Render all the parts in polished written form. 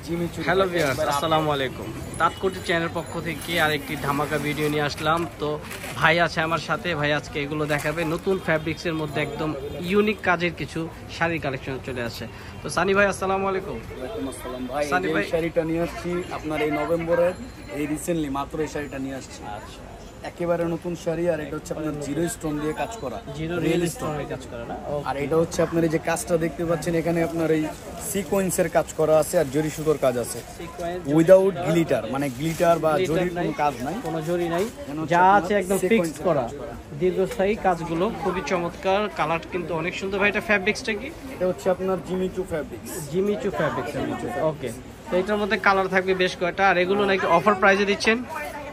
Hello viewers, আসসালামু আলাইকুম। তাৎকুটি চ্যানেলের পক্ষ থেকে আরেকটি ধামাকা ভিডিও নিয়ে আসলাম। তো ভাই আছে আমার সাথে, ভাই আজকে এগুলো দেখাবে। নতুন ফ্যাব্রিক্সের মধ্যে একদম ইউনিক কাজের কিছু শাড়ির কালেকশন চলে আসে। তো সানি ভাই আসসালামু আলাইকুম। ওয়ালাইকুম আসসালাম ভাই। সানি ভাই, শাড়িটা নিয়ে আসছি আপনার এই নভেম্বরের, এই রিসেন্টলি মাত্র এই শাড়িটা নিয়ে আসছি। আচ্ছা, একেবারে নতুন শাড়ি, আর এটা হচ্ছে আপনার জিরো স্টোন দিয়ে কাজ করা, জিরো রিয়েল স্টোনের কাজ করা না? আর এটা হচ্ছে আপনার এই যে কাজটা দেখতে পাচ্ছেন, এখানে আপনার এই সিকোয়েন্সের কাজ করা আছে আর জরি সুতোর কাজ আছে, উইদাউট গ্লিটার, মানে গ্লিটার বা জরির কোনো কাজ নাই, কোনো জরি নাই, যা আছে একদম ফিক্স করা দীর্ঘস্থায়ী কাজগুলো খুবই চমৎকার। কালার কিন্তু অনেক সুন্দর। ভাই এটা ফ্যাব্রিক্সটা কি? এটা হচ্ছে আপনার জিমিচু ফ্যাব্রিক্স। জিমিচু ফ্যাব্রিক্স, ওকে। তো এটার মধ্যে কালার থাকবে বেশ কয়টা, আর এগুলো নাকি অফার প্রাইসে দিচ্ছেন?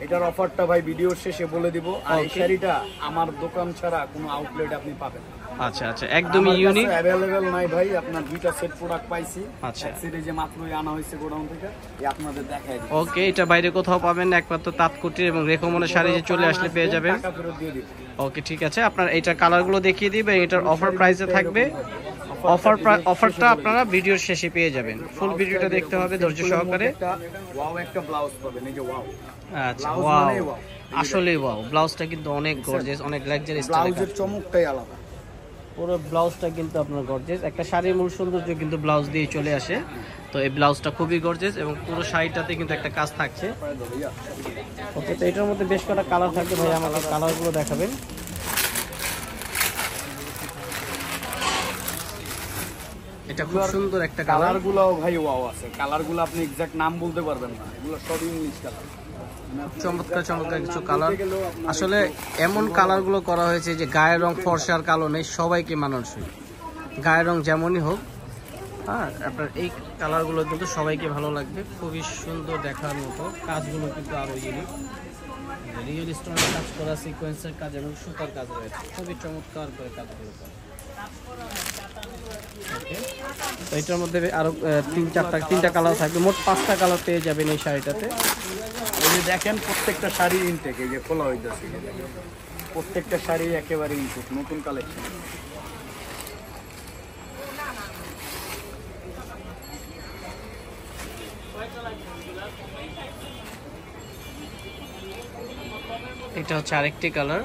এটার অফারটা ভাই ভিডিওর শেষে বলে দিব। আর এই শাড়িটা আমার দোকান ছাড়া কোনো আউটলেট আপনি পাবেন না। আচ্ছা আচ্ছা, একদমই ইউনিক, अवेलेबल নাই ভাই। আপনার দুইটা সেট প্রোডাক্ট পাইছি, আচ্ছা, এক সেটে যে মাত্রই আনা হয়েছে গোডাউন থেকে, এই আপনাদের দেখাই দিই। ওকে। এটা বাইরে কোথাও পাবেন না, একমাত্র তাৎকুটি এবং রেকমনের শাড়ি যে চলে আসলে পেয়ে যাবেন। টাকা ফেরত দিয়ে দিব। ওকে, ঠিক আছে। আপনার এইটার কালারগুলো দেখিয়ে দিবেন, এটার অফার প্রাইসে থাকবে। অফারটা আপনারা ভিডিওর শেষে পেয়ে যাবেন। ফুল ভিডিওটা দেখতে হবে ধৈর্য সহকারে। ওয়াও একটা ব্লাউজ পাবেন, এই যে ওয়াও। আচ্ছা, ওয়াও, আসলে ওয়াও। ব্লাউজটা কিন্তু অনেক গর্জিয়াস, অনেক লাক্সারি স্টাইলে। ব্লাউজের চমকটাই আলাদা। পুরো ব্লাউজটা কিন্তু আপনার গর্জিয়াস। একটা শাড়ির মূল সৌন্দর্য কিন্তু ব্লাউজ দিয়ে চলে আসে। তো এই ব্লাউজটা খুবই গর্জিয়াস এবং পুরো শাড়িটাতে কিন্তু একটা কাজ থাকছে। ওকে, তো এটার মধ্যে বেশ কটা কালার থাকবে। ভাই আমাকে কালারগুলো দেখাবেন। এটা খুব সুন্দর একটা কালার। কালারগুলোও ভাই ওয়াও আছে। কালারগুলো আপনি এক্সাক্ট নাম বলতে পারবেন না, এগুলো সব ইংলিশ কালার। চমৎকার চমৎকার কিছু কালার। আসলে এমন কালারগুলো করা হয়েছে যে গায়ের রং ফর্সা আর কালো নেই, সবাইকে মানানসই। গায়ের রং যেমনই হোক, হ্যাঁ, আপনার এই কালারগুলো কিন্তু সবাইকে ভালো লাগবে। খুবই সুন্দর দেখার মতো। কাজগুলো কিন্তু আরো ইউনিক, রিয়েল স্টোনের কাজ করা, সিকোয়েন্সের কাজ এবং সুতার কাজ রয়েছে। খুবই চমৎকার করে কাজগুলো করা। তো এটার মধ্যে আরো তিনটা কালার থাকবে, মোট 5টা কালার পেয়ে যাবেন এই শাড়িটাতে। এই যে দেখেন প্রত্যেকটা শাড়ি ইনটেক, এই যে খোলা হইতেছে, প্রত্যেকটা শাড়ি একেবারে ইনটেক, নতুন কালেকশন। এটা হচ্ছে আরেকটি কালার,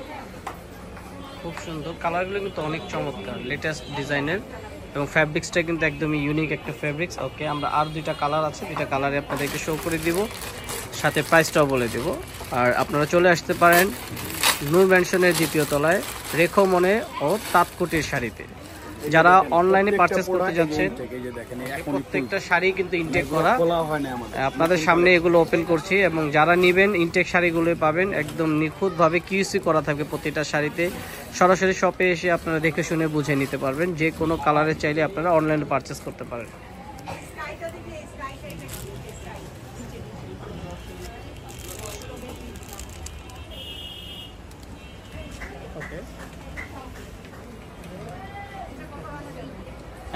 খুব সুন্দর। কালারগুলো কিন্তু অনেক চমৎকার, লেটেস্ট ডিজাইনের এবং ফ্যাব্রিক্সটা কিন্তু একদমই ইউনিক একটা ফ্যাব্রিক্স। ওকে, আমরা আর দুইটা কালার আছে, দুইটা কালারে আপনাদেরকে শো করে দিব, সাথে প্রাইসটাও বলে দিব। আর আপনারা চলে আসতে পারেন নূর ম্যানশনের 2য় তলায় রেখমনে ও তাৎকুটির শাড়িতে। যারা অনলাইনে পারচেস করতে যাচ্ছেন, প্রত্যেকটা শাড়ি কিন্তু ইনটেক করা। আপনাদের সামনে এগুলো ওপেন করছি, এবং যারা নেবেন ইনটেক শাড়িগুলো পাবেন একদম নিখুঁতভাবে কিউসি করা থাকবে প্রতিটা শাড়িতে। সরাসরি শপে এসে আপনারা দেখে শুনে বুঝে নিতে পারবেন। যে কোনো কালারে চাইলে আপনারা অনলাইনে পারচেস করতে পারেন। ওকে,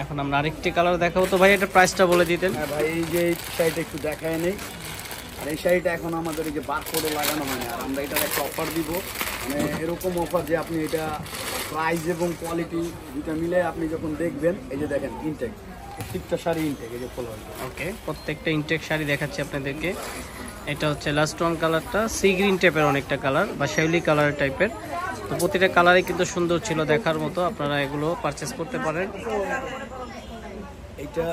এখন আমরা আরেকটি কালার দেখাবো। তো ভাই এটা প্রাইসটা বলে দিতেন। হ্যাঁ ভাই, এই যে শাড়িটা একটু দেখায় নেই। আর এই শাড়িটা এখন আমাদের এই যে বারকোডও লাগানো হয় না, আর আমরা এটার একটা অফার দিব, মানে এরকম অফার যে আপনি এটা প্রাইস এবং কোয়ালিটি দুটা মিলে আপনি যখন দেখবেন, এই যে দেখেন ইনটেক, প্রত্যেকটা শাড়ি ইনটেক, এই যে খোলা হয়। ওকে, প্রত্যেকটা ইনটেক শাড়ি দেখাচ্ছি আপনাদেরকে। এটা হচ্ছে লাস্ট ওয়ান কালারটা, সি গ্রিন টাইপের অনেকটা কালার বা শেওলি কালার টাইপের। তো প্রতিটা কালারই কিন্তু সুন্দর ছিল, দেখার মতো। আপনারা এগুলো পারচেস করতে পারেন। এইটা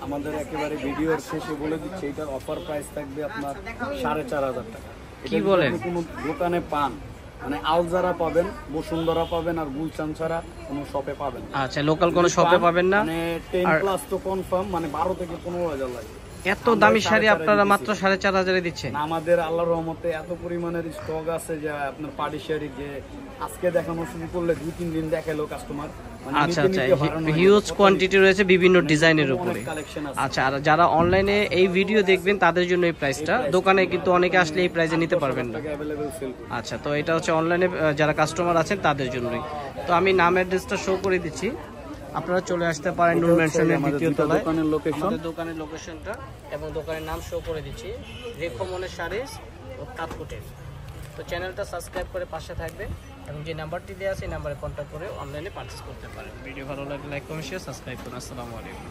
আমাদের একেবারে ভিডিওর শেষে বলে দিচ্ছি, এটার অফার প্রাইস থাকবে আপনার 4,500 টাকা। কি বলেন? কোনো দোকানে পান, মানে আলজারা পাবেন, বসুন্ধরা পাবেন, আর গুলশান ছাড়া কোনো শপে পাবেন। আচ্ছা, লোকাল কোনো শপে পাবেন না। মানে 10+ তো কনফার্ম, মানে 12 থেকে 15,000 লাগে। এত দামি শাড়ি আপনারা মাত্র 4,500 দিচ্ছেন? আমাদের আল্লাহর রহমতে এত পরিমাণের স্টক আছে যে আপনার পার্টি শাড়ি যে আজকে দেখানো শুরু করলে 2-3 দিন দেখালো কাস্টমার। আচ্ছা আচ্ছা, হিউজ কোয়ান্টিটি রয়েছে বিভিন্ন ডিজাইনের উপরে। আচ্ছা, আর যারা অনলাইনে এই ভিডিও দেখবেন তাদের জন্য এই প্রাইসটা, দোকানে কিন্তু অনেকে আসলে এই প্রাইসে নিতে পারবেন না। আচ্ছা, তো এটা হচ্ছে অনলাইনে যারা কাস্টমার আছেন তাদের জন্যই। তো আমি নাম অ্যাড্রেসটা শো করে দিচ্ছি, আপনারা চলে আসতে পারেন নূর ম্যানশনের 2য় তলায়। দোকানের লোকেশনটা এবং দোকানের নাম শো করে দিচ্ছি, রেখমনের শাড়িজ ও তাৎকুটির। তো চ্যানেলটা সাবস্ক্রাইব করে পাশে থাকবে এবং যে নাম্বারটি দেওয়া আছে এই নাম্বারে কন্ট্যাক্ট করে অনলাইনে পারচেস করতে পারেন। ভিডিও ভালো লাগলে লাইক কমেন্ট শেয়ার সাবস্ক্রাইব করুন। আসসালামু আলাইকুম।